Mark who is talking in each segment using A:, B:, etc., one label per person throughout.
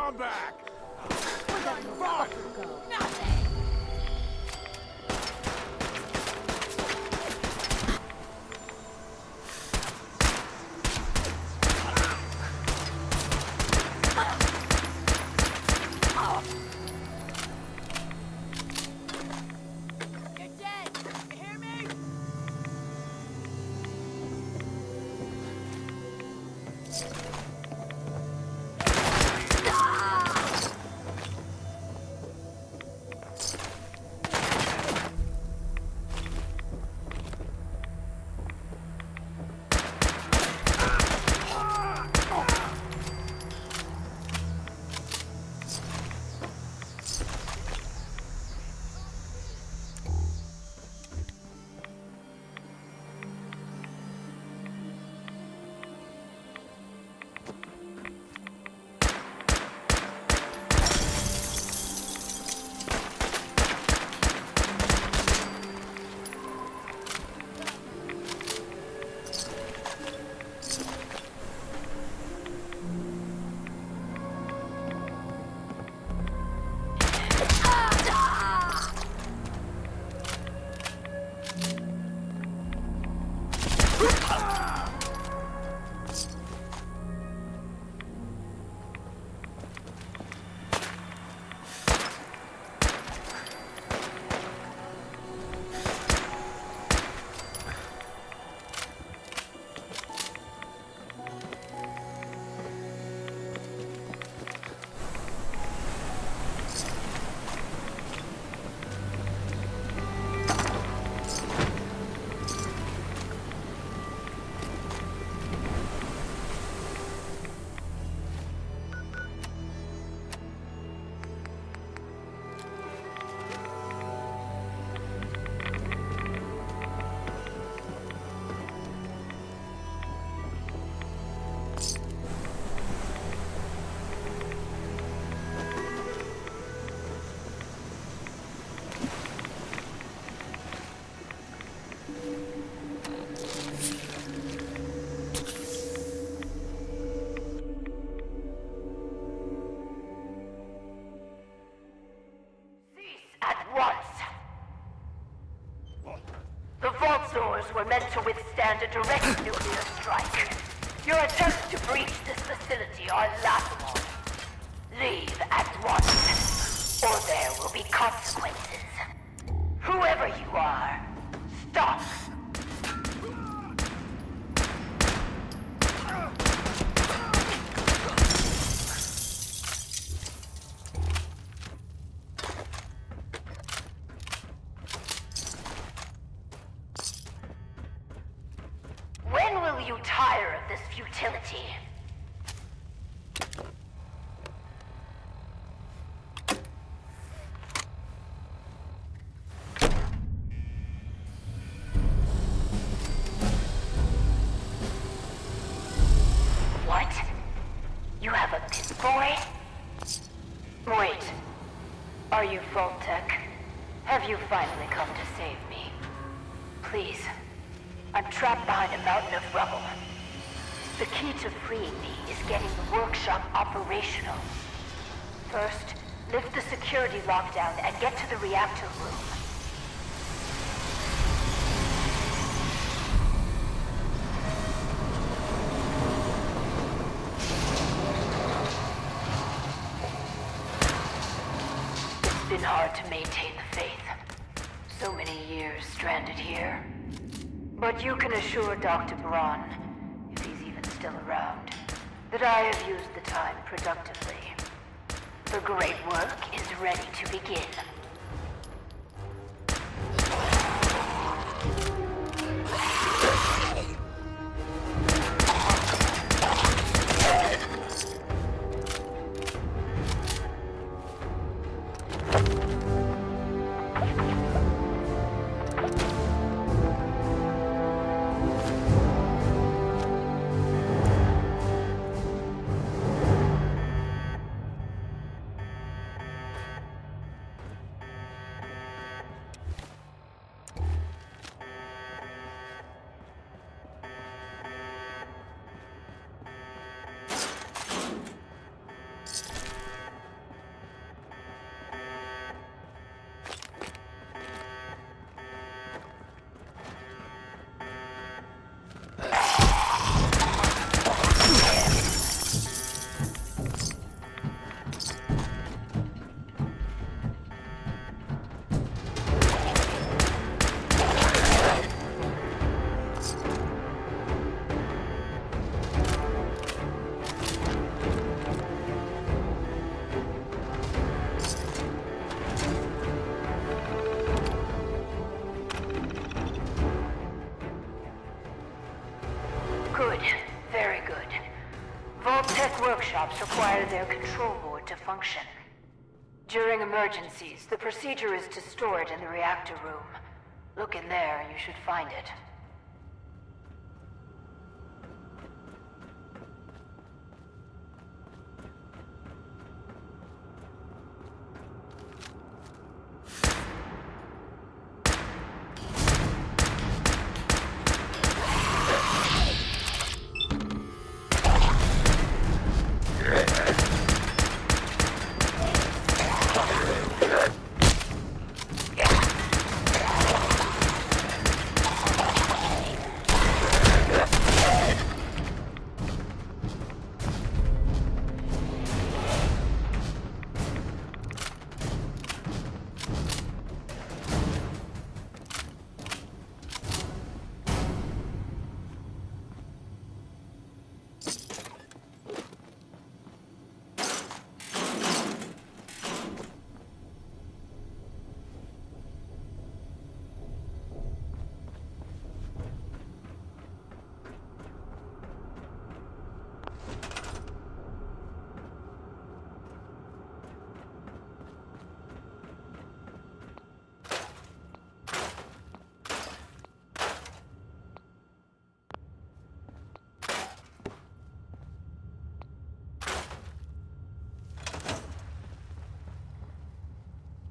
A: Come back!
B: Were meant to withstand a direct nuclear strike. Your attempts to breach this facility are laughable. Leave at once, or there will be consequences. Whoever you are, stop! You tire of this futility. What? You have a pit boy? Wait. Are you Vault-Tec? Have you finally come to save me? Please. I'm trapped behind a mountain of rubble. The key to freeing me is getting the workshop operational. First, lift the security lockdown and get to the reactor room. It's been hard to maintain the faith. So many years stranded here. But you can assure Dr. Braun, if he's even still around, that I have used the time productively. The great work is ready to begin. Vault-Tec workshops require their control board to function. During emergencies, the procedure is to store it in the reactor room. Look in there and you should find it.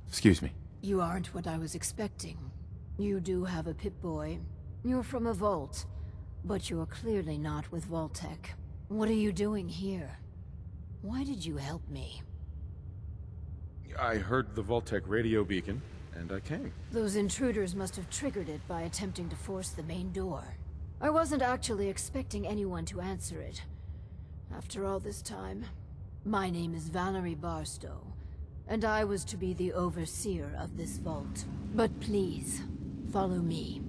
A: Excuse me.
C: You aren't what I was expecting. You do have a Pip-Boy. You're from a vault. But you're clearly not with Vault-Tec. What are you doing here? Why did you help me?
A: I heard the Vault-Tec radio beacon, and I came.
C: Those intruders must have triggered it by attempting to force the main door. I wasn't actually expecting anyone to answer it. After all this time, my name is Valerie Barstow, and I was to be the overseer of this vault. But please, follow me.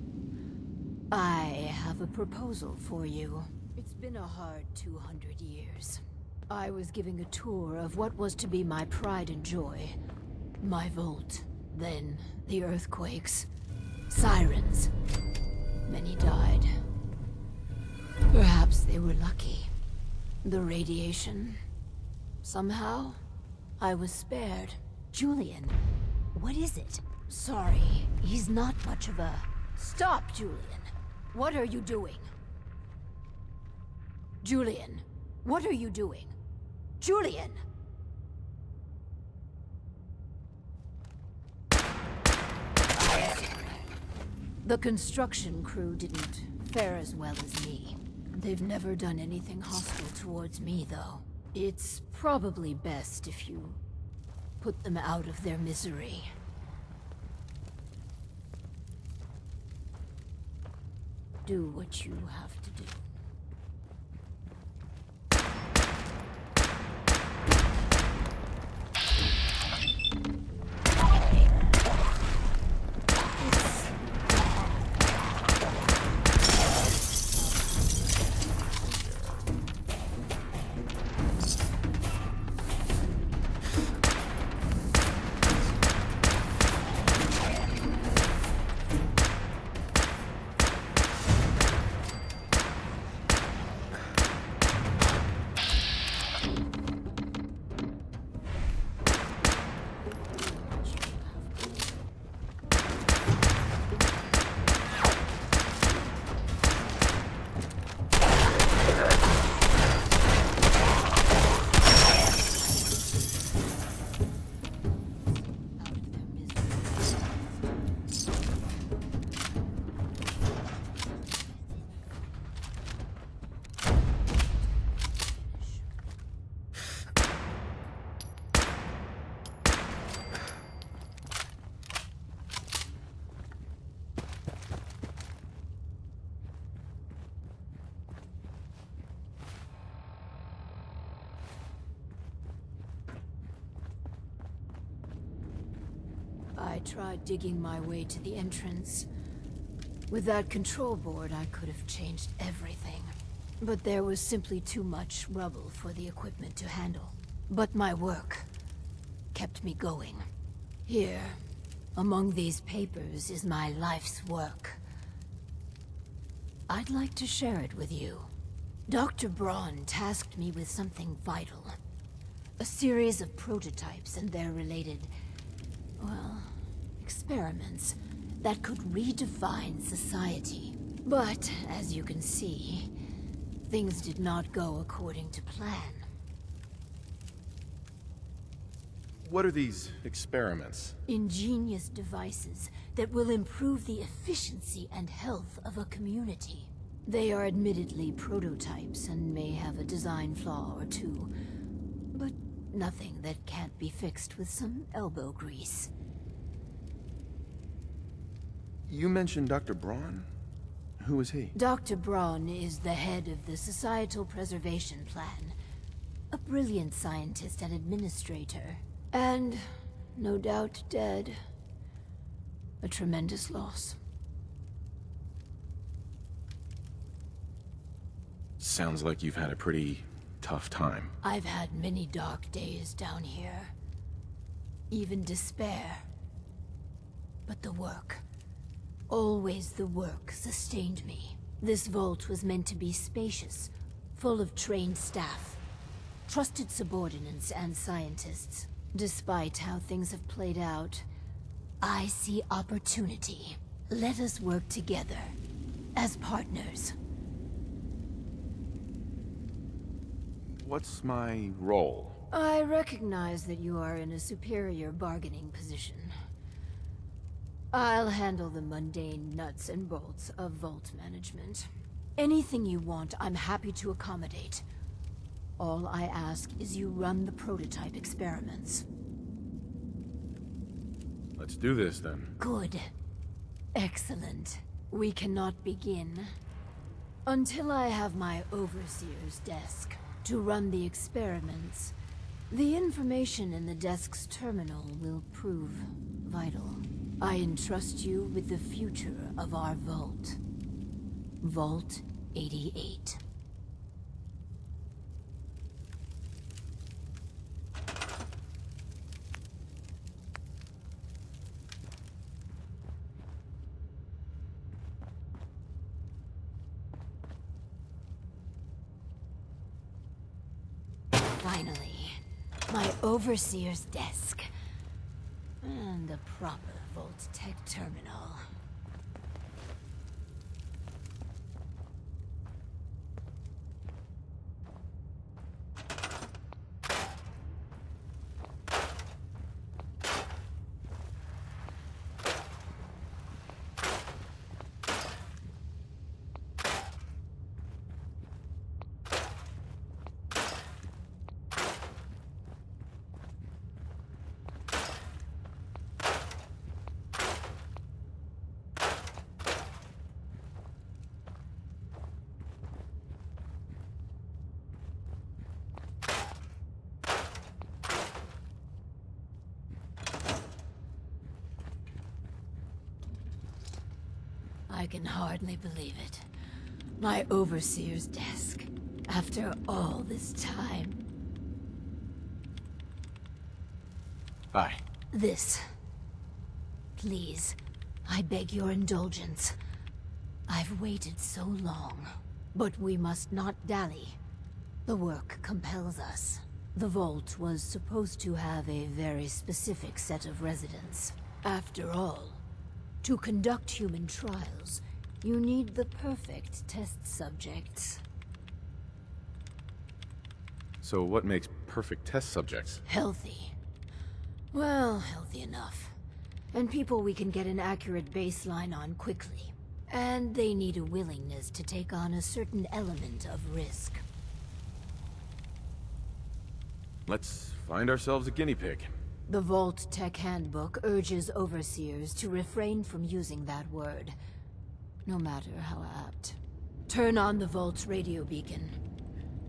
C: I have a proposal for you. It's been a hard 200 years. I was giving a tour of what was to be my pride and joy. My vault. Then, the earthquakes. Sirens. Many died. Perhaps they were lucky. The radiation. Somehow, I was spared.
D: Julian, what is it?
C: Sorry, he's not much of a... Stop, Julian! What are you doing? Julian, what are you doing? Julian! The construction crew didn't fare as well as me. They've never done anything hostile towards me, though. It's probably best if you put them out of their misery. Do what you have to do. I tried digging my way to the entrance. With that control board, I could have changed everything. But there was simply too much rubble for the equipment to handle. But my work kept me going. Here, among these papers, is my life's work. I'd like to share it with you. Dr. Braun tasked me with something vital. A series of prototypes and their related, well, experiments that could redefine society. But, as you can see, things did not go according to plan.
A: What are these experiments?
C: Ingenious devices that will improve the efficiency and health of a community. They are admittedly prototypes and may have a design flaw or two, but nothing that can't be fixed with some elbow grease.
A: You mentioned Dr. Braun? Who is he?
C: Dr. Braun is the head of the Societal Preservation Plan. A brilliant scientist and administrator. And, no doubt, dead. A tremendous loss.
A: Sounds like you've had a pretty tough time.
C: I've had many dark days down here. Even despair. But the work, always the work, sustained me. This vault was meant to be spacious, full of trained staff, trusted subordinates and scientists. Despite how things have played out, I see opportunity. Let us work together, as partners.
A: What's my role?
C: I recognize that you are in a superior bargaining position. I'll handle the mundane nuts and bolts of vault management. Anything you want, I'm happy to accommodate. All I ask is you run the prototype experiments.
A: Let's do this, then.
C: Good. Excellent. We cannot begin until I have my overseer's desk to run the experiments. The information in the desk's terminal will prove vital. I entrust you with the future of our vault. Vault 88. Finally, my overseer's desk. And a proper Vault-Tec terminal. I can hardly believe it. My overseer's desk. After all this time.
A: Hi.
C: This. Please, I beg your indulgence. I've waited so long. But we must not dally. The work compels us. The vault was supposed to have a very specific set of residents. After all, to conduct human trials, you need the perfect test subjects.
A: So what makes perfect test subjects?
C: Healthy. Well, healthy enough. And people we can get an accurate baseline on quickly. And they need a willingness to take on a certain element of risk.
A: Let's find ourselves a guinea pig.
C: The Vault-Tec handbook urges overseers to refrain from using that word, no matter how apt. Turn on the Vault's radio beacon.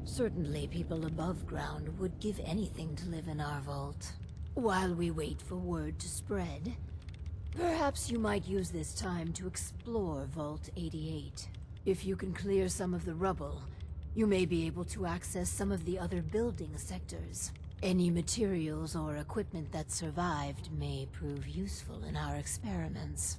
C: Certainly people above ground would give anything to live in our vault. While we wait for word to spread, perhaps you might use this time to explore Vault 88. If you can clear some of the rubble, you may be able to access some of the other building sectors. Any materials or equipment that survived may prove useful in our experiments.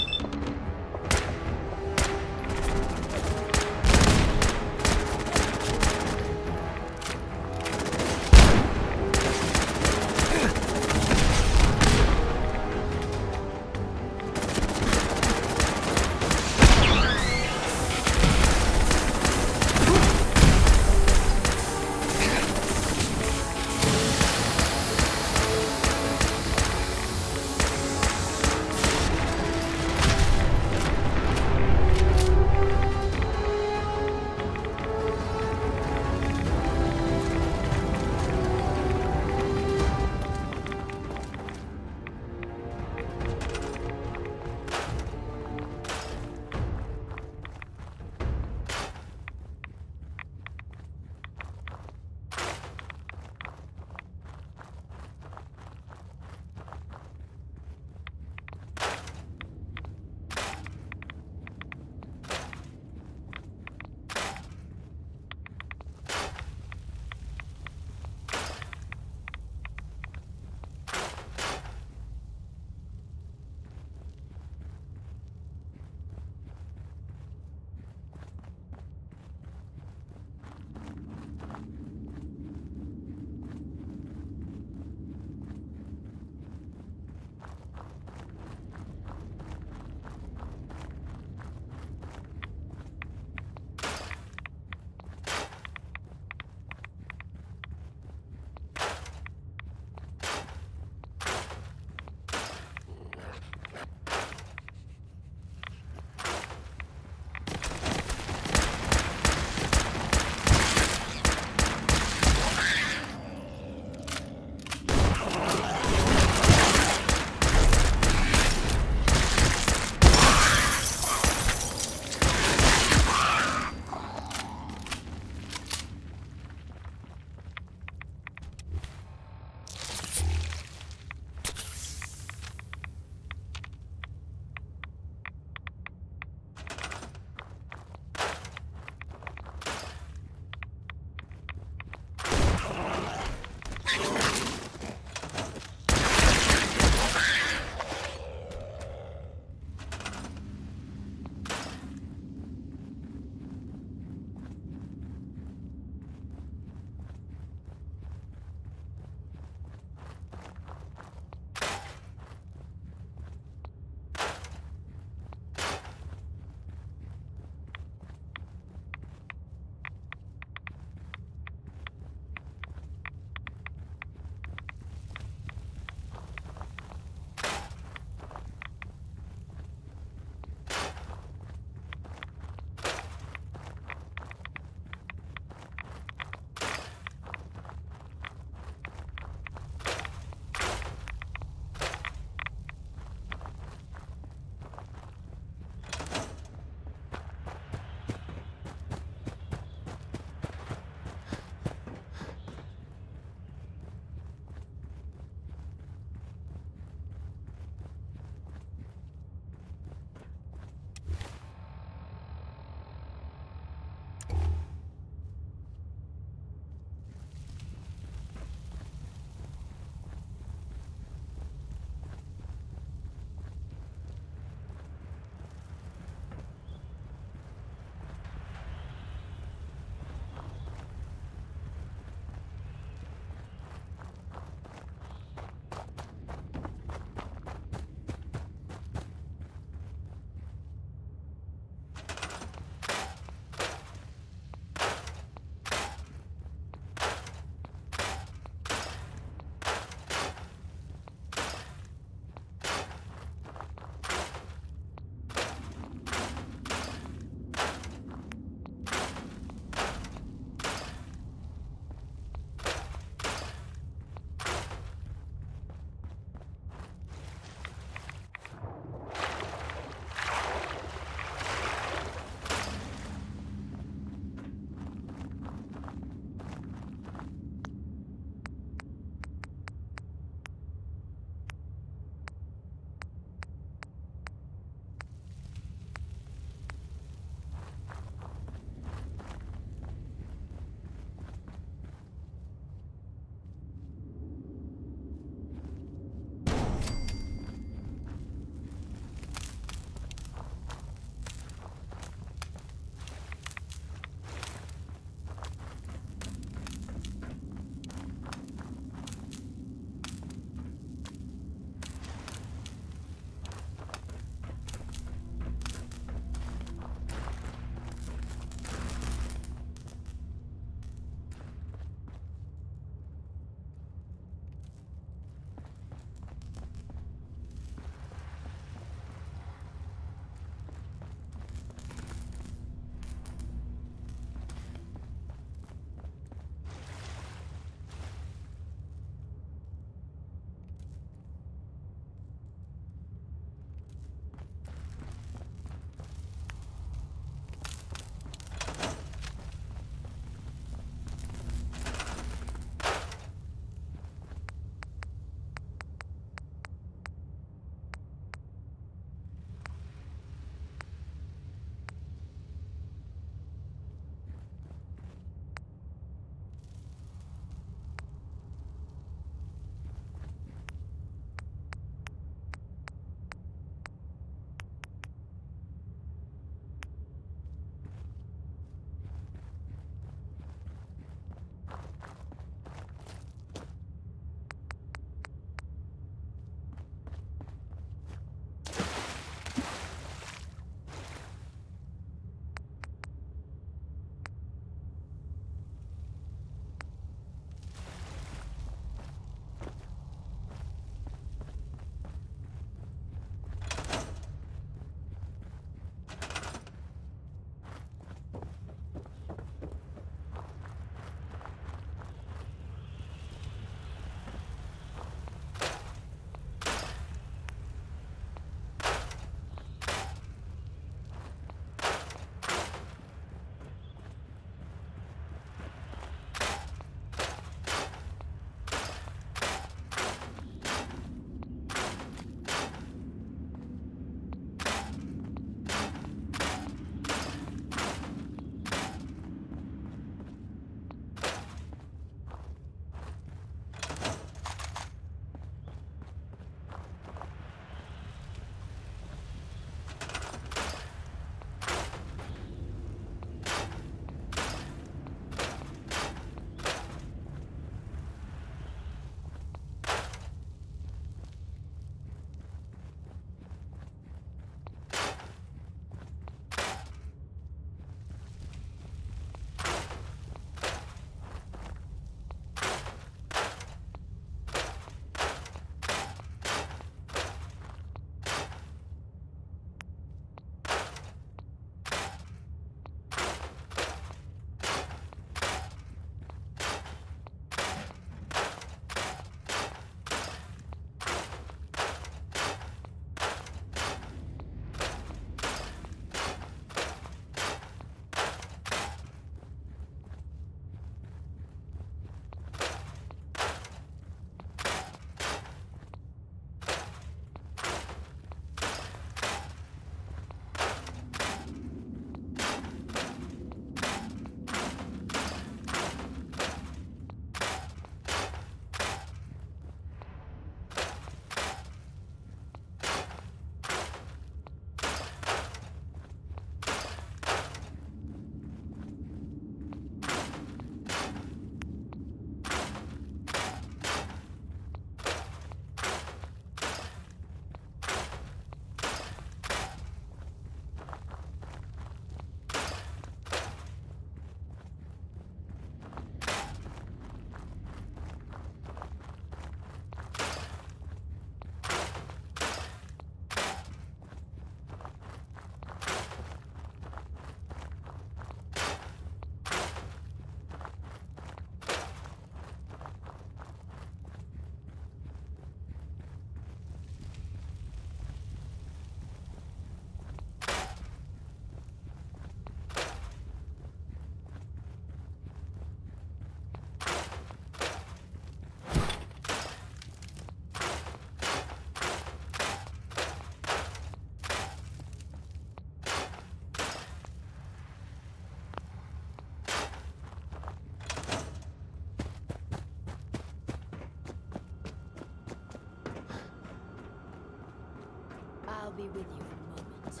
C: be with you in a moment.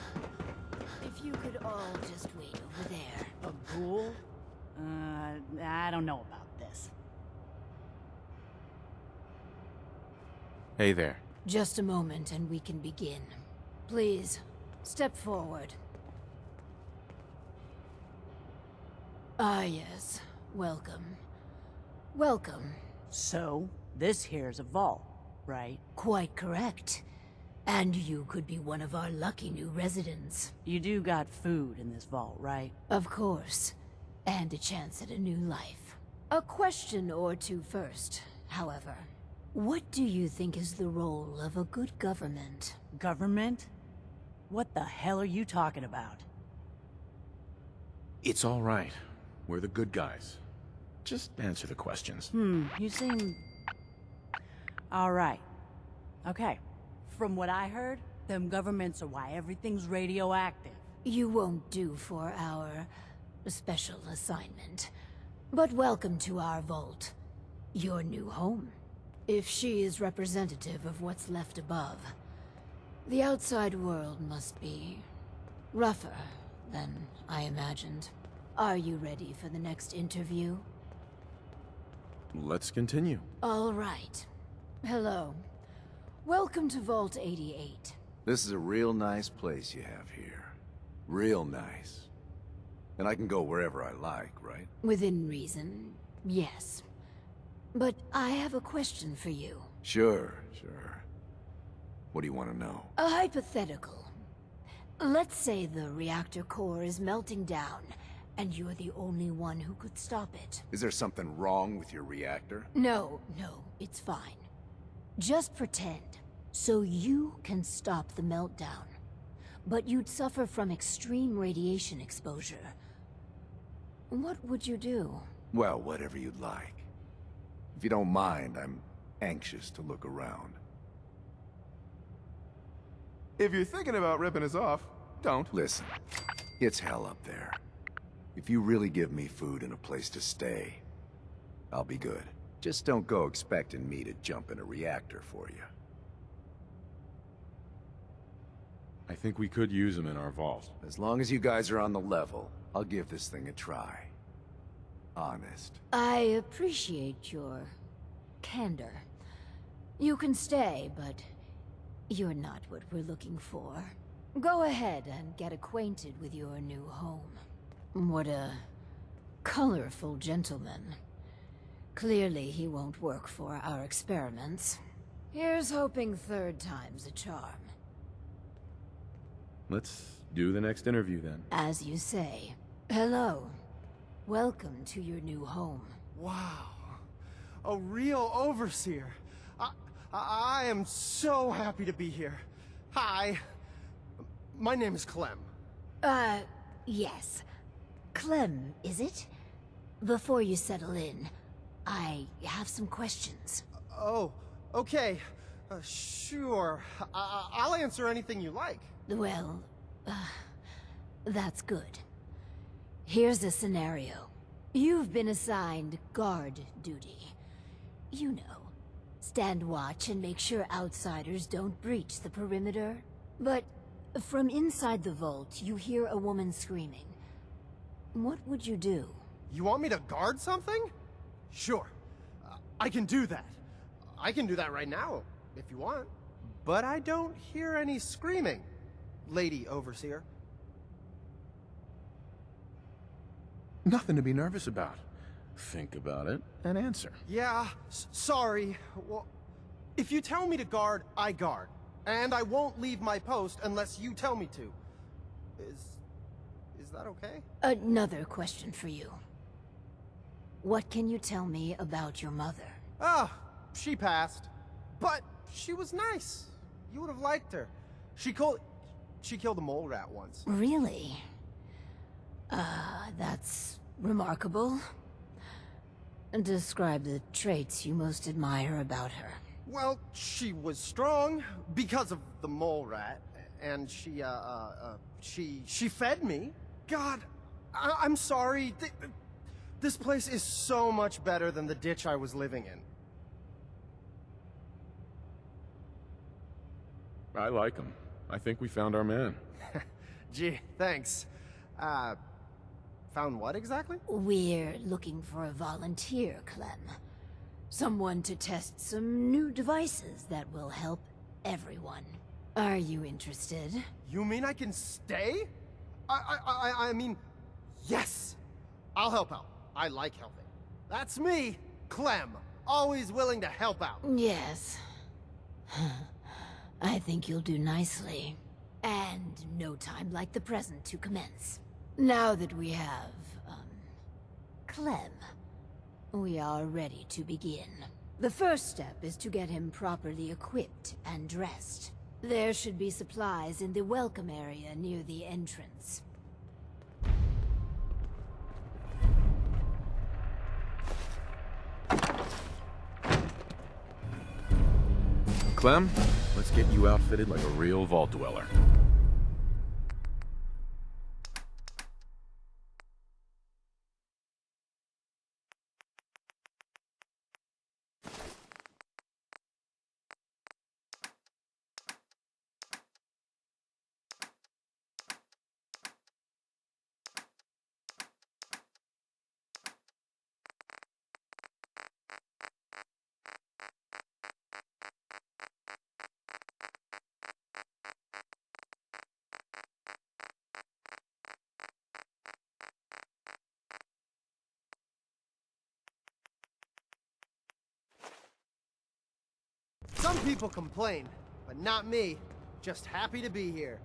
C: If you could all just wait over there.
E: A ghoul? I don't know about this.
A: Hey there.
C: Just a moment and we can begin. Please, step forward. Ah, yes. Welcome. Welcome.
E: So, this here's a vault, right?
C: Quite correct. And you could be one of our lucky new residents.
E: You do got food in this vault, right?
C: Of course. And a chance at a new life. A question or two first, however. What do you think is the role of a good government?
E: Government? What the hell are you talking about?
A: It's all right. We're the good guys. Just answer the questions.
E: You seem... Alright. Okay. From what I heard, them governments are why everything's radioactive.
C: You won't do for our special assignment. But welcome to our vault. Your new home. If she is representative of what's left above, the outside world must be rougher than I imagined. Are you ready for the next interview?
A: Let's continue.
C: All right. Hello. Welcome to Vault 88.
F: This is a real nice place you have here. Real nice. And I can go wherever I like, right?
C: Within reason, yes. But I have a question for you.
F: Sure. What do you want to know?
C: A hypothetical. Let's say the reactor core is melting down, and you're the only one who could stop it.
F: Is there something wrong with your reactor?
C: No, it's fine. Just pretend. So you can stop the meltdown. But you'd suffer from extreme radiation exposure. What would you do?
F: Well, whatever you'd like. If you don't mind, I'm anxious to look around.
G: If you're thinking about ripping us off, don't.
F: Listen, it's hell up there. If you really give me food and a place to stay, I'll be good. Just don't go expecting me to jump in a reactor for you.
A: I think we could use them in our vault.
F: As long as you guys are on the level, I'll give this thing a try. Honest.
C: I appreciate your candor. You can stay, but you're not what we're looking for. Go ahead and get acquainted with your new home. What a colorful gentleman. Clearly he won't work for our experiments. Here's hoping third time's a charm.
A: Let's do the next interview then.
C: As you say. Hello. Welcome to your new home.
G: Wow. A real overseer. I am so happy to be here. Hi. My name is Clem.
C: Yes. Clem, is it? Before you settle in, I have some questions.
G: Oh, okay. Sure. I'll answer anything you like.
C: Well, that's good. Here's a scenario. You've been assigned guard duty. You know, stand watch and make sure outsiders don't breach the perimeter. But from inside the vault, you hear a woman screaming. What would you do?
G: You want me to guard something? Sure. I can do that. I can do that right now, if you want. But I don't hear any screaming, Lady Overseer.
A: Nothing to be nervous about. Think about it and answer.
G: Yeah, sorry. Well, if you tell me to guard, I guard. And I won't leave my post unless you tell me to. Is that okay?
C: Another question for you. What can you tell me about your mother?
G: She passed. But she was nice. You would have liked her. She killed a mole rat once.
C: Really? That's remarkable. Describe the traits you most admire about her.
G: Well, she was strong because of the mole rat, and she fed me. God, I'm sorry. This place is so much better than the ditch I was living in.
A: I like them. I think we found our man.
G: Gee, thanks. Found what exactly?
C: We're looking for a volunteer, Clem. Someone to test some new devices that will help everyone. Are you interested?
G: You mean I can stay? I mean, yes! I'll help out. I like helping. That's me, Clem. Always willing to help out.
C: Yes. I think you'll do nicely. And no time like the present to commence. Now that we have, Clem, we are ready to begin. The first step is to get him properly equipped and dressed. There should be supplies in the welcome area near the entrance.
A: Clem, let's get you outfitted like a real vault dweller.
G: Some people complain, but not me. Just happy to be here.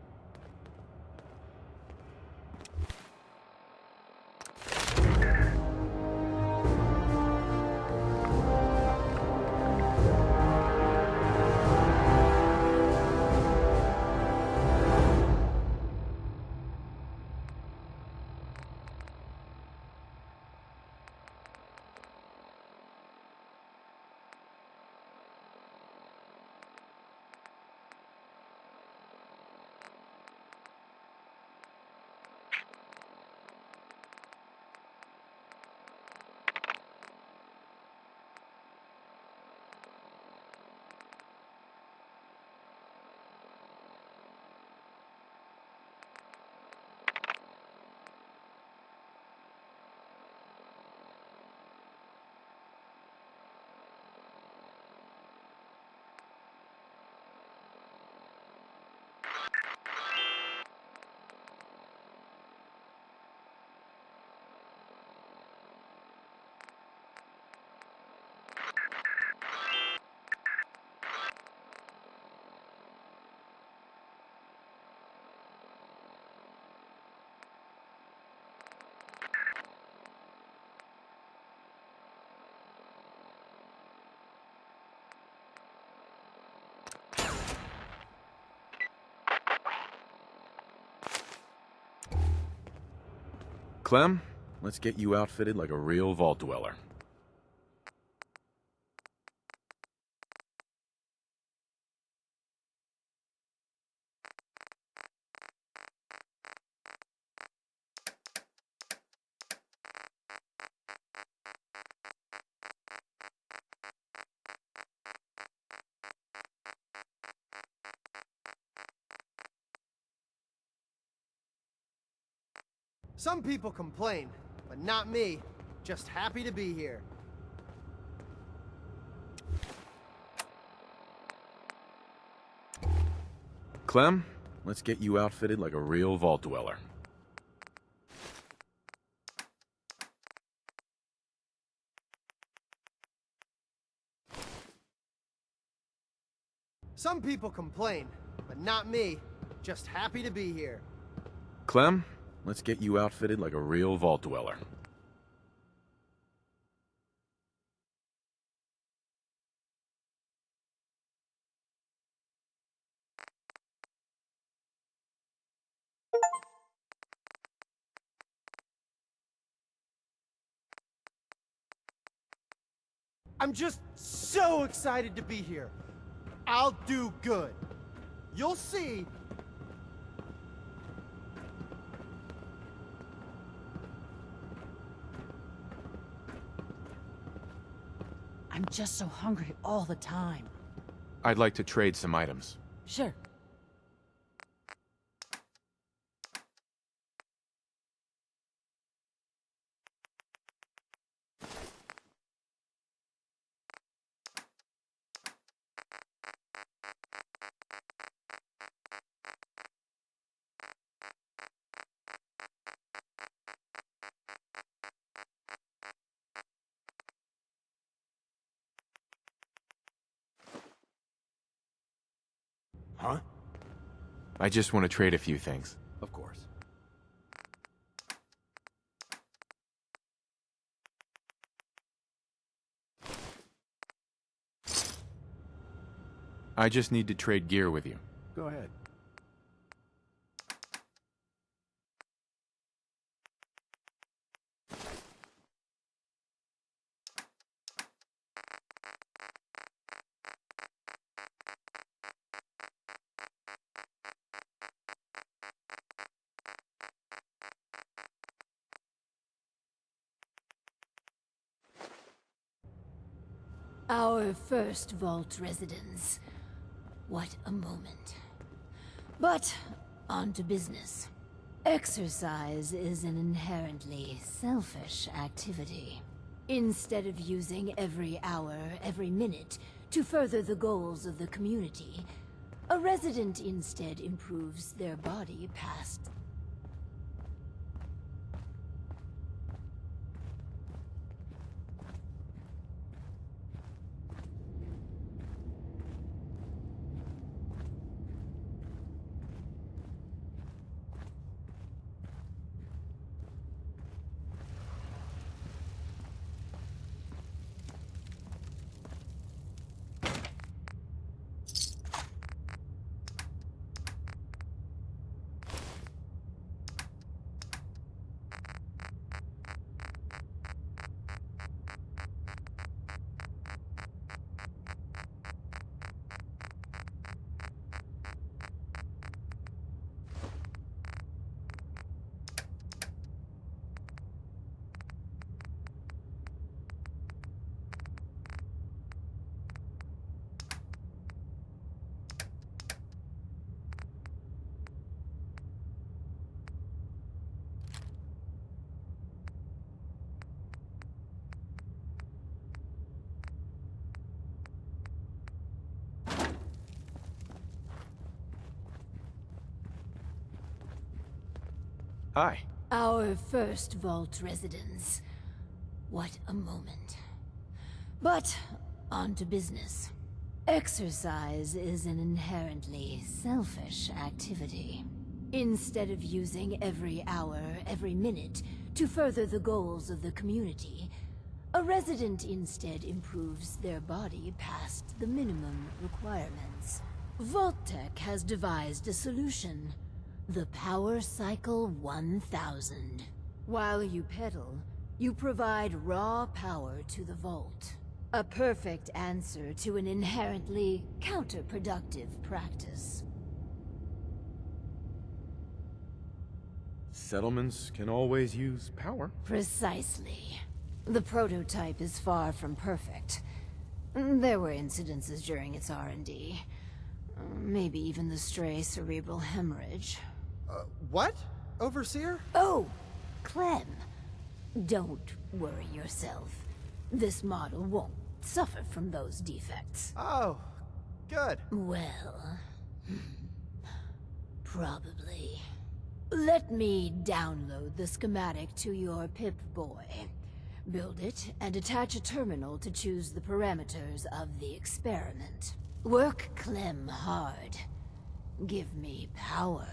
A: Clem, let's get you outfitted like a real vault dweller.
G: Some people complain, but not me. Just happy to be here.
A: Clem, let's get you outfitted like a real vault dweller.
G: Some people complain, but not me. Just happy to be here.
A: Clem, let's get you outfitted like a real vault dweller.
G: I'm just so excited to be here. I'll do good. You'll see.
E: I'm just so hungry all the time.
A: I'd like to trade some items.
E: Sure.
H: I just want to trade a few things.
F: Of course.
H: I just need to trade gear with you.
F: Go ahead.
C: Our first vault residence. What a moment. But, on to business. Exercise is an inherently selfish activity. Instead of using every hour, every minute, to further the goals of the community, a resident instead improves their body past.
H: Hi.
C: Our first vault residence. What a moment. But, on to business. Exercise is an inherently selfish activity. Instead of using every hour, every minute, to further the goals of the community, a resident instead improves their body past the minimum requirements. Vault-Tec has devised a solution. The Power Cycle 1000. While you pedal, you provide raw power to the Vault. A perfect answer to an inherently counterproductive practice.
A: Settlements can always use power.
C: Precisely. The prototype is far from perfect. There were incidences during its R&D. Maybe even the stray cerebral hemorrhage.
G: What? Overseer?
C: Oh, Clem. Don't worry yourself. This model won't suffer from those defects.
G: Oh, good.
C: Well, probably. Let me download the schematic to your Pip-Boy. Build it and attach a terminal to choose the parameters of the experiment. Work Clem hard. Give me power.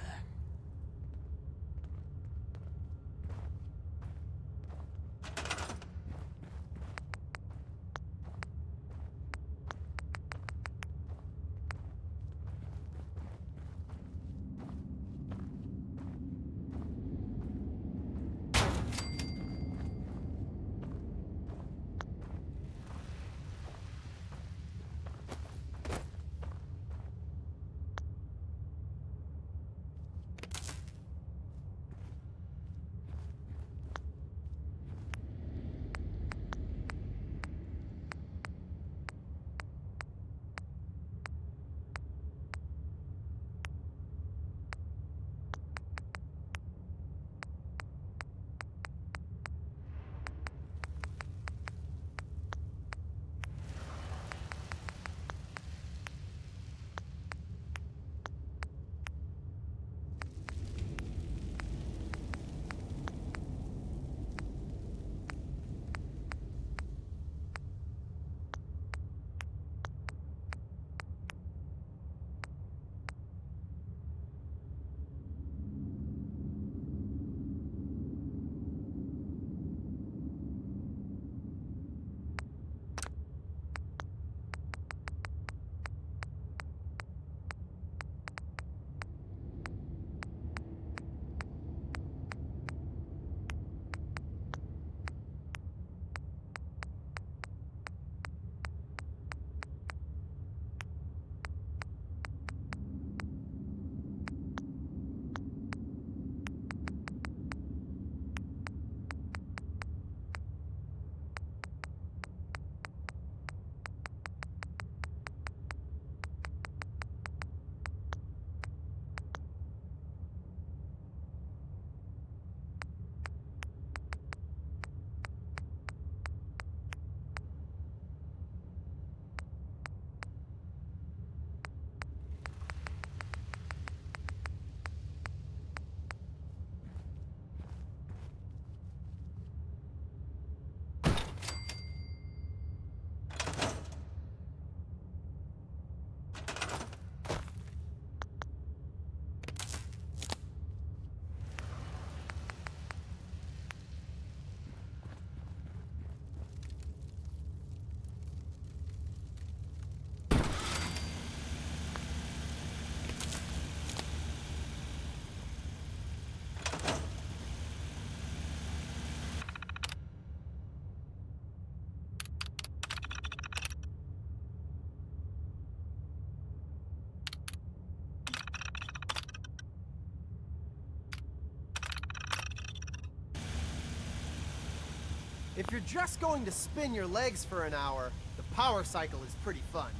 G: If you're just going to spin your legs for an hour, the power cycle is pretty fun.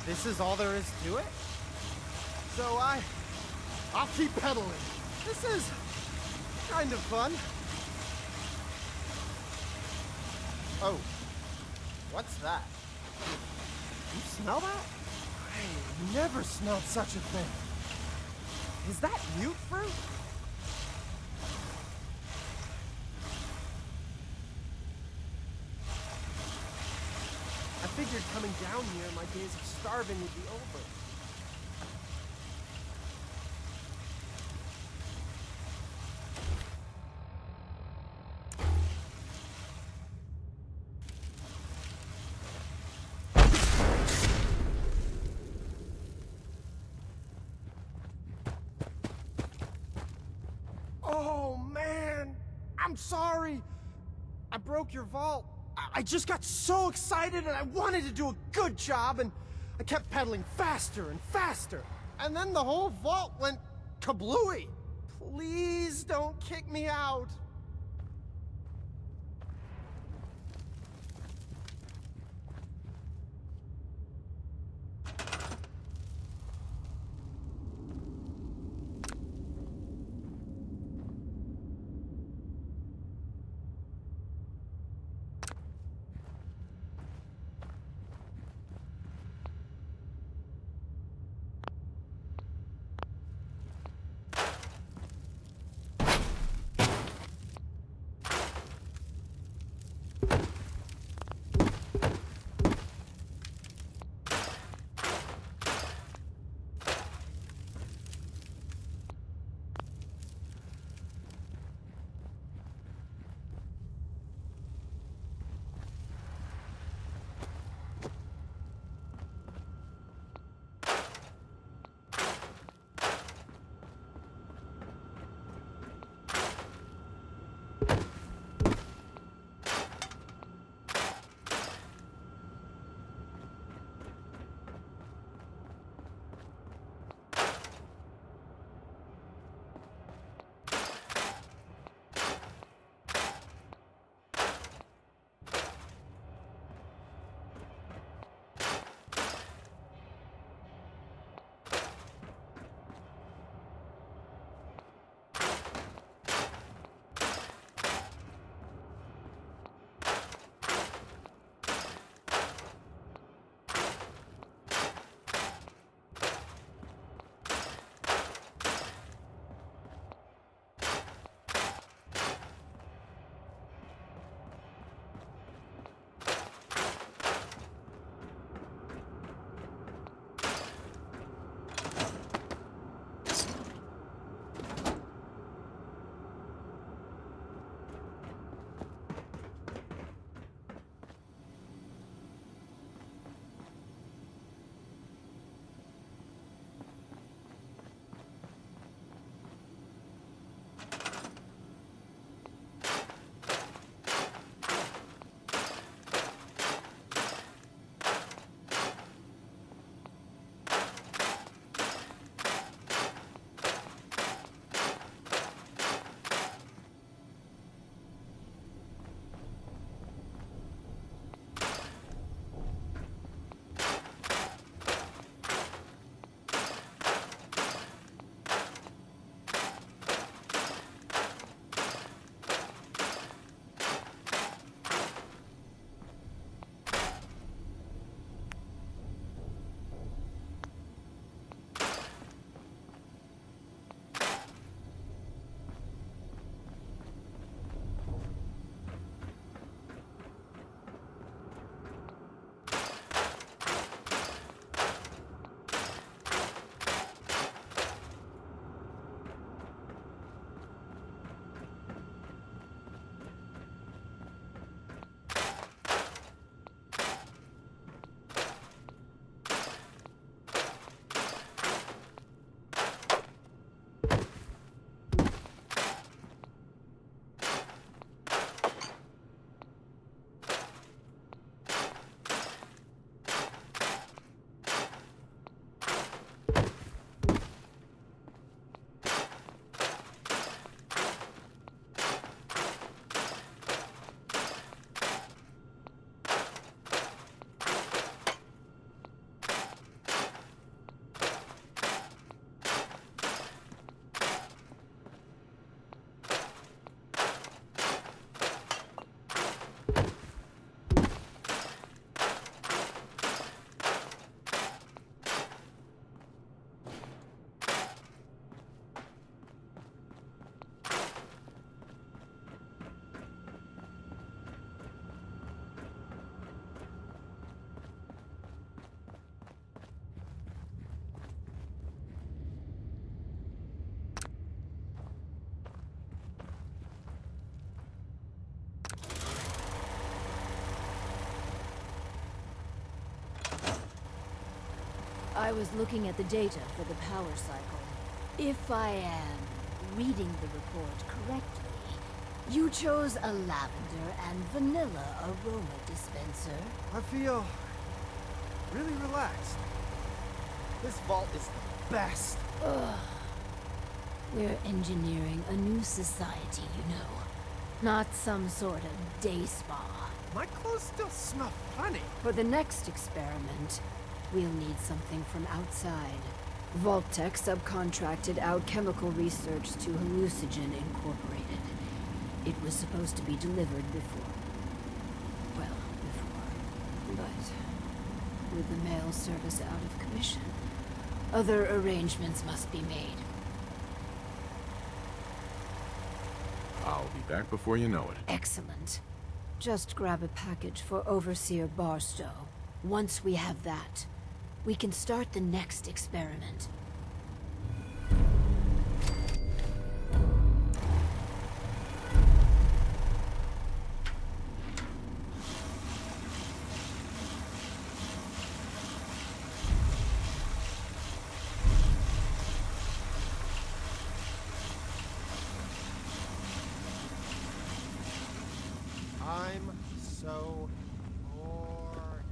G: This is all there is to it? So I'll keep pedaling. This is kind of fun. Oh, what's that? You smell that? I never smelled such a thing. Is that mute fruit? I figured coming down here, my days of starving would be over. Oh, man! I'm sorry! I broke your vault. I just got so excited and I wanted to do a good job and I kept pedaling faster and faster. And then the whole vault went kablooey. Please don't kick me out.
C: I was looking at the data for the power cycle. If I am reading the report correctly, you chose a lavender and vanilla aroma dispenser.
G: I feel really relaxed. This vault is the best.
C: Ugh. We're engineering a new society, you know. Not some sort of day spa.
G: My clothes still smell funny.
C: For the next experiment, we'll need something from outside. Vault-Tec subcontracted out chemical research to Hallucinogen Incorporated. It was supposed to be delivered before. Well, before. But with the mail service out of commission, other arrangements must be made.
A: I'll be back before you know it.
C: Excellent. Just grab a package for Overseer Barstow. Once we have that, we can start the next experiment.
G: I'm so bored.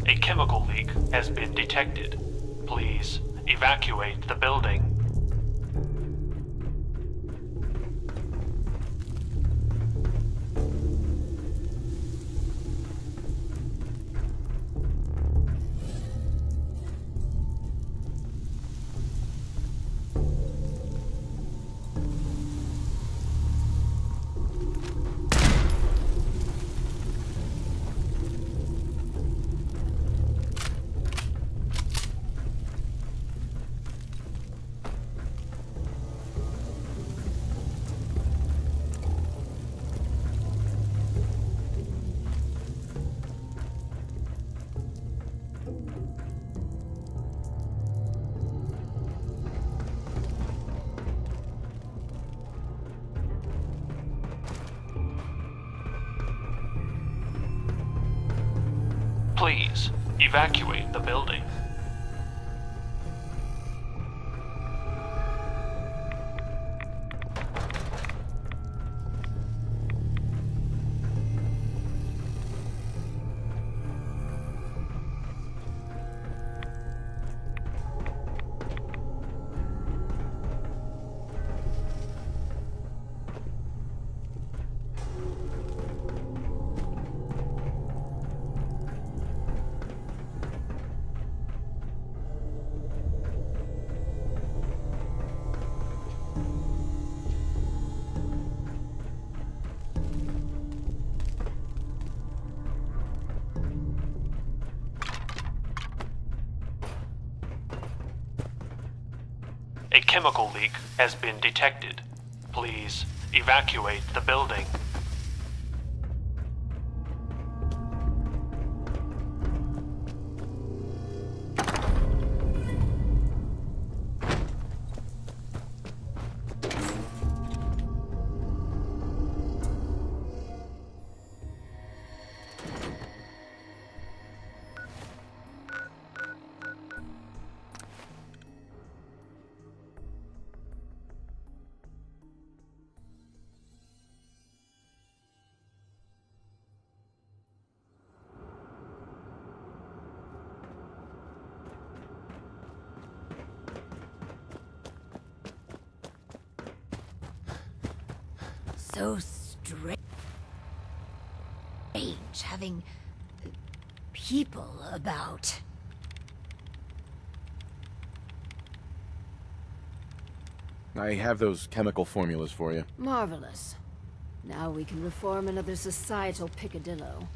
I: A chemical leak has been detected. Please evacuate the building. Please evacuate the building. A chemical leak has been detected. Please evacuate the building.
D: So strange having people about.
A: I have those chemical formulas for you.
C: Marvelous. Now we can reform another societal picadillo.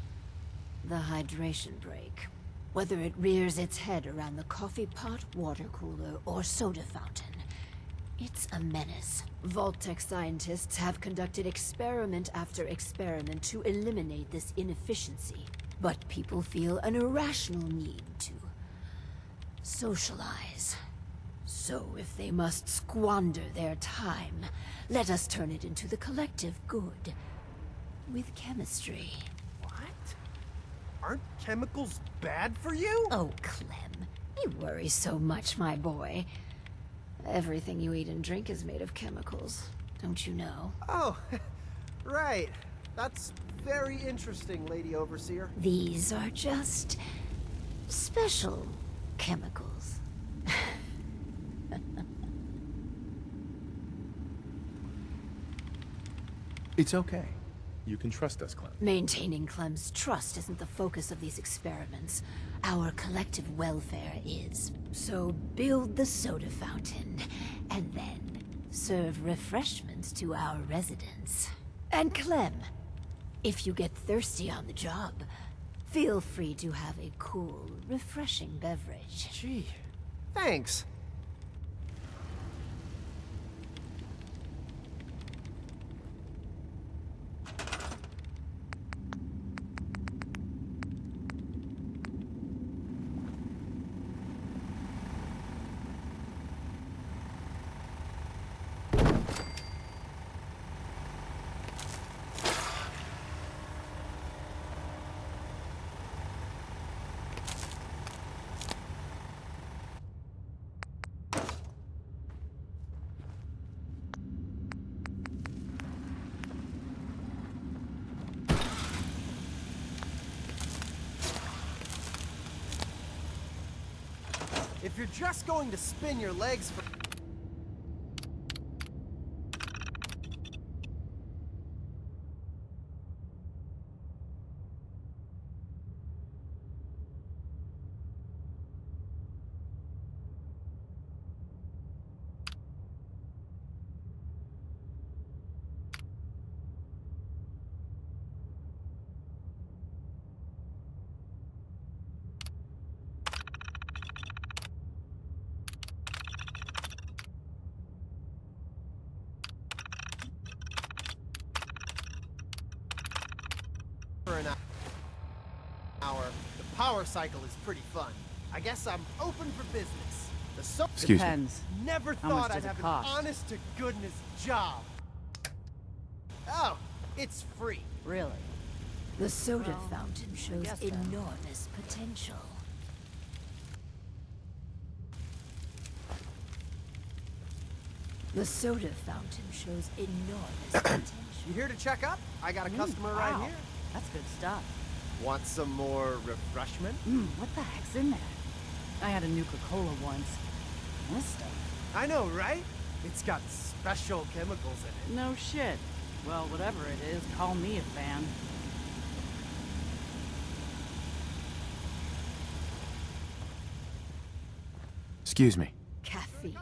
C: The hydration break. Whether it rears its head around the coffee pot, water cooler, or soda fountain, it's a menace. Vault-Tec scientists have conducted experiment after experiment to eliminate this inefficiency. But people feel an irrational need to socialize. So if they must squander their time, let us turn it into the collective good. With chemistry.
G: What? Aren't chemicals bad for you?
C: Oh, Clem, you worry so much, my boy. Everything you eat and drink is made of chemicals, don't you know?
G: Oh, right. That's very interesting, Lady Overseer.
C: These are just special chemicals.
A: It's okay. You can trust us, Clem.
C: Maintaining Clem's trust isn't the focus of these experiments. Our collective welfare is. So build the soda fountain, and then serve refreshments to our residents. And Clem, if you get thirsty on the job, feel free to have a cool, refreshing beverage.
G: Gee, thanks. If you're just going to spin your legs for... for an hour, the power cycle is pretty fun. I guess I'm open for business. The soap
A: Excuse me.
E: Depends.
G: never
E: How much
G: thought
E: does
G: I'd
E: it
G: have
E: cost?
G: an honest-to-goodness job. Oh, it's free.
E: Really?
C: The soda
E: Well,
C: fountain shows
E: guess then.
C: enormous potential. The soda fountain shows enormous potential.
G: You here to check up? I got a customer
E: wow.
G: right here.
E: That's good stuff.
G: Want some more refreshment?
E: What the heck's in there? I had a Nuka-Cola once. This stuff.
G: I know, right? It's got special chemicals in it.
E: No shit. Well, whatever it is, call me a fan.
H: Excuse me.
C: Caffeine.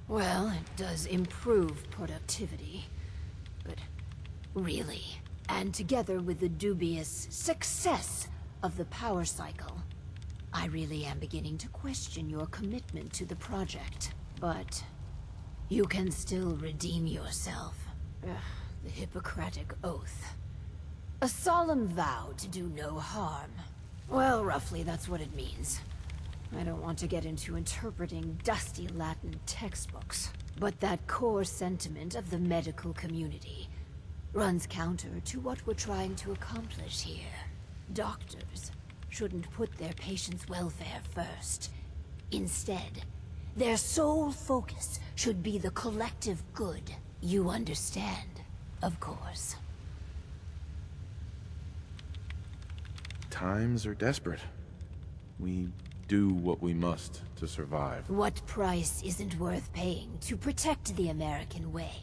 C: Well, it does improve productivity. But really, and together with the dubious success of the power cycle, I really am beginning to question your commitment to the project. But you can still redeem yourself. Ugh, the Hippocratic Oath. A solemn vow to do no harm. Well, roughly that's what it means. I don't want to get into interpreting dusty Latin textbooks, but that core sentiment of the medical community runs counter to what we're trying to accomplish here. Doctors shouldn't put their patients' welfare first. Instead, their sole focus should be the collective good. You understand, of course.
A: Times are desperate. We do what we must to survive.
C: What price isn't worth paying to protect the American way?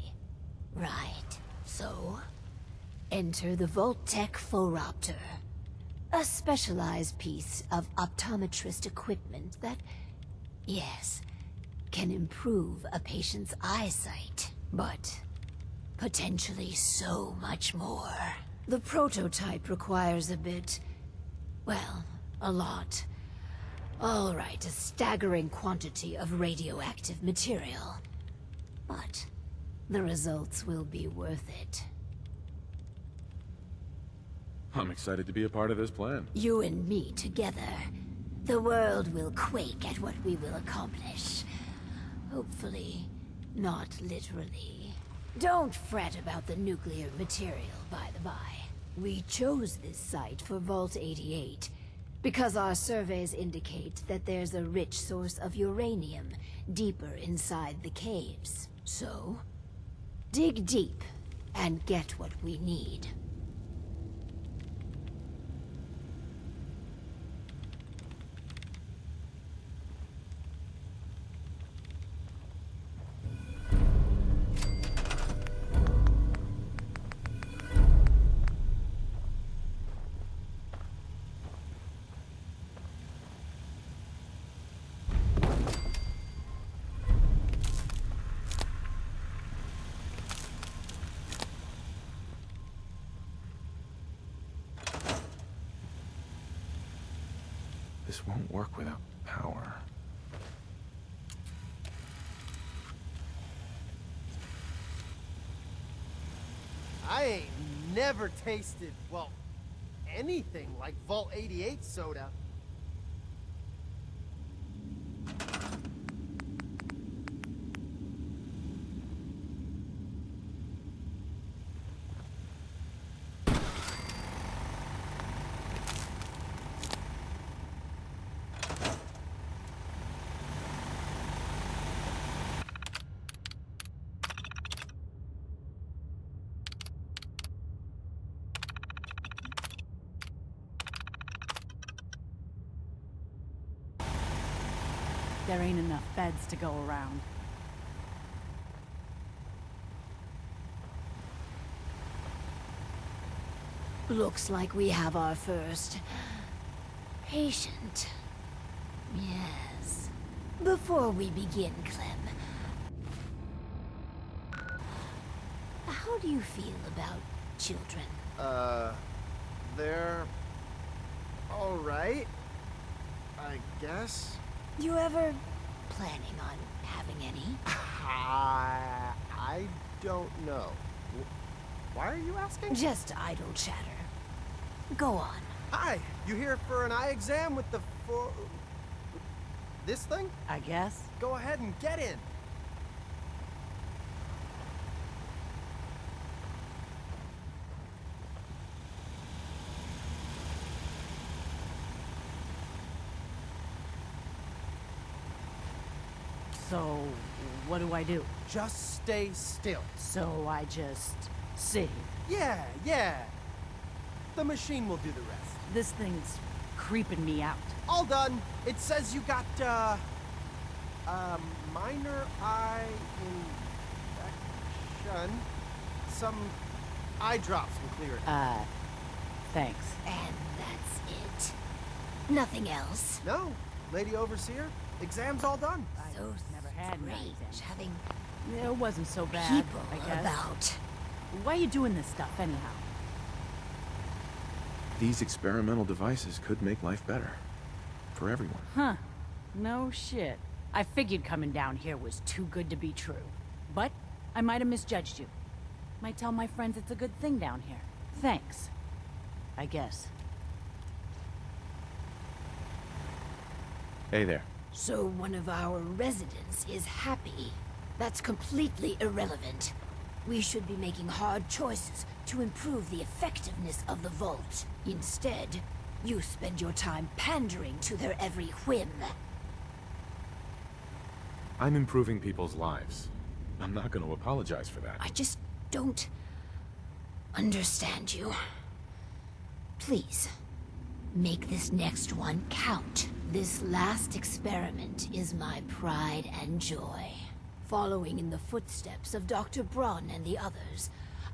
C: Right.
D: So, enter the Vault-Tec Phoropter. A specialized piece of optometrist equipment that, yes, can improve a patient's eyesight, but potentially so much more. The prototype requires a bit, well, a lot. All right, a staggering quantity of radioactive material. But the results will be worth it.
A: I'm excited to be a part of this plan.
D: You and me together. The world will quake at what we will accomplish. Hopefully, not literally. Don't fret about the nuclear material, by the by. We chose this site for Vault 88 because our surveys indicate that there's a rich source of uranium deeper inside the caves. So, dig deep and get what we need.
H: This won't work without power.
G: I ain't never tasted, well, anything like Vault 88 soda.
E: There ain't enough beds to go around.
D: Looks like we have our first patient. Yes. Before we begin, Clem, how do you feel about children?
G: They're all right, I guess.
D: You ever planning on having any?
G: I don't know. Why are you asking?
D: Just idle chatter. Go on.
G: Hi, you here for an eye exam with the this thing?
E: I guess.
G: Go ahead and get in.
E: So, what do I do?
G: Just stay still.
E: So I just sit here.
G: Yeah. The machine will do the rest.
E: This thing's creeping me out.
G: All done. It says you got, minor eye infection. Some eye drops will clear it.
E: Thanks.
D: And that's it. Nothing else.
G: No, Lady Overseer, exam's all done.
D: So
E: never had an
D: strange
E: exam.
D: having
E: It wasn't so bad,
D: people
E: I guess.
D: about.
E: Why are you doing this stuff, anyhow?
A: These experimental devices could make life better. For everyone.
E: Huh. No shit. I figured coming down here was too good to be true. But I might have misjudged you. Might tell my friends it's a good thing down here. Thanks. I guess.
A: Hey there.
D: So one of our residents is happy. That's completely irrelevant. We should be making hard choices to improve the effectiveness of the Vault. Instead, you spend your time pandering to their every whim.
A: I'm improving people's lives. I'm not going to apologize for that.
D: I just don't understand you. Please, make this next one count. This last experiment is my pride and joy. Following in the footsteps of Dr. Braun and the others,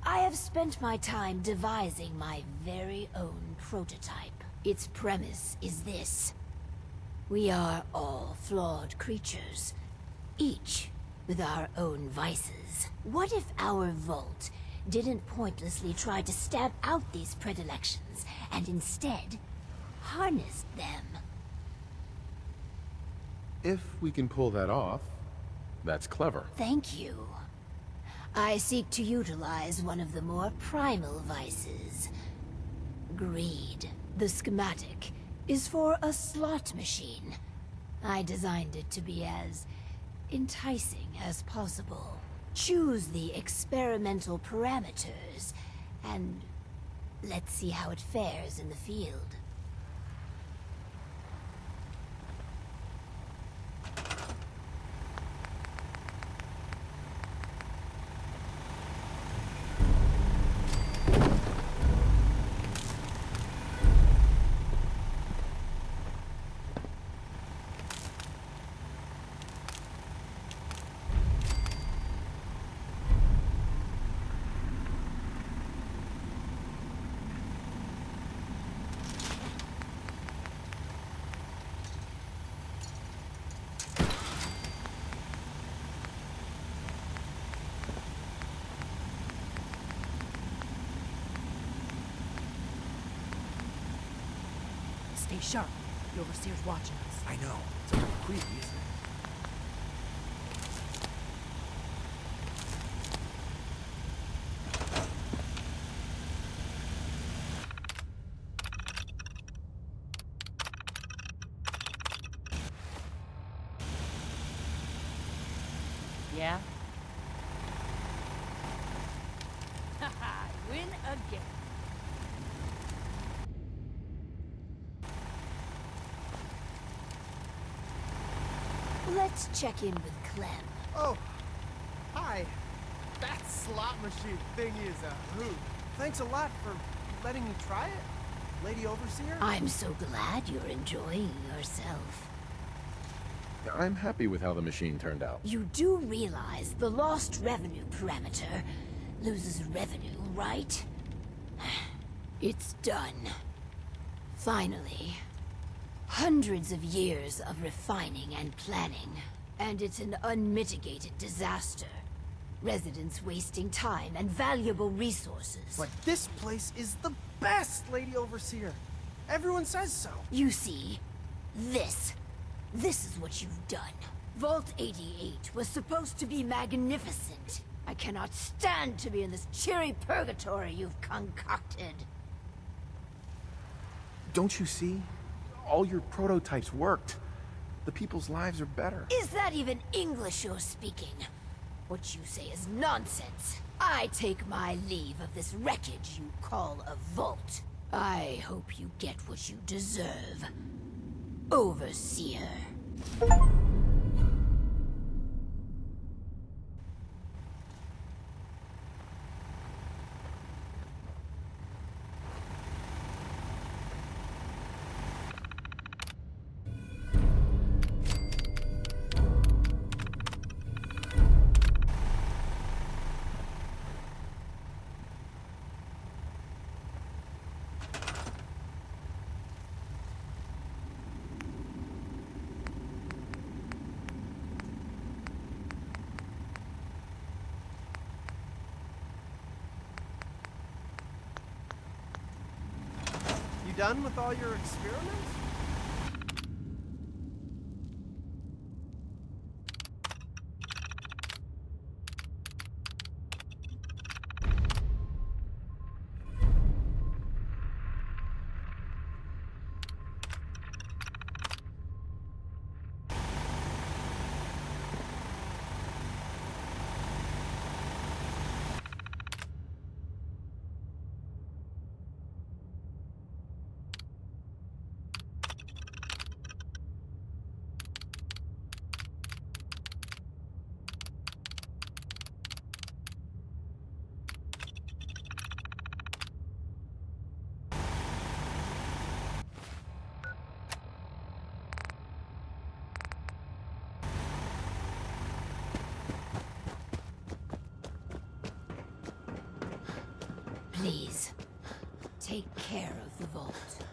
D: I have spent my time devising my very own prototype. Its premise is this. We are all flawed creatures, each with our own vices. What if our Vault didn't pointlessly try to stamp out these predilections, and instead harnessed them?
A: If we can pull that off, that's clever.
D: Thank you. I seek to utilize one of the more primal vices. Greed. The schematic is for a slot machine. I designed it to be as enticing as possible. Choose the experimental parameters, and let's see how it fares in the field.
E: Stay sharp. The Overseer's watching us.
H: I know. It's a little creepy, isn't it?
E: Yeah? Haha, win again.
D: Let's check in with Clem.
G: Oh, hi. That slot machine thing is a hoot. Thanks a lot for letting me try it, Lady Overseer.
D: I'm so glad you're enjoying yourself.
A: I'm happy with how the machine turned out.
D: You do realize the lost revenue parameter loses revenue, right? It's done. Finally. Hundreds of years of refining and planning, and it's an unmitigated disaster. Residents wasting time and valuable resources.
G: But this place is the best, Lady Overseer. Everyone says so.
D: You see, this is what you've done. Vault 88 was supposed to be magnificent. I cannot stand to be in this cheery purgatory you've concocted.
H: Don't you see? All your prototypes worked. The people's lives are better.
D: Is that even English you're speaking? What you say is nonsense. I take my leave of this wreckage you call a vault. I hope you get what you deserve, Overseer.
G: You done with all your experiments?
C: Please, take care of the vault.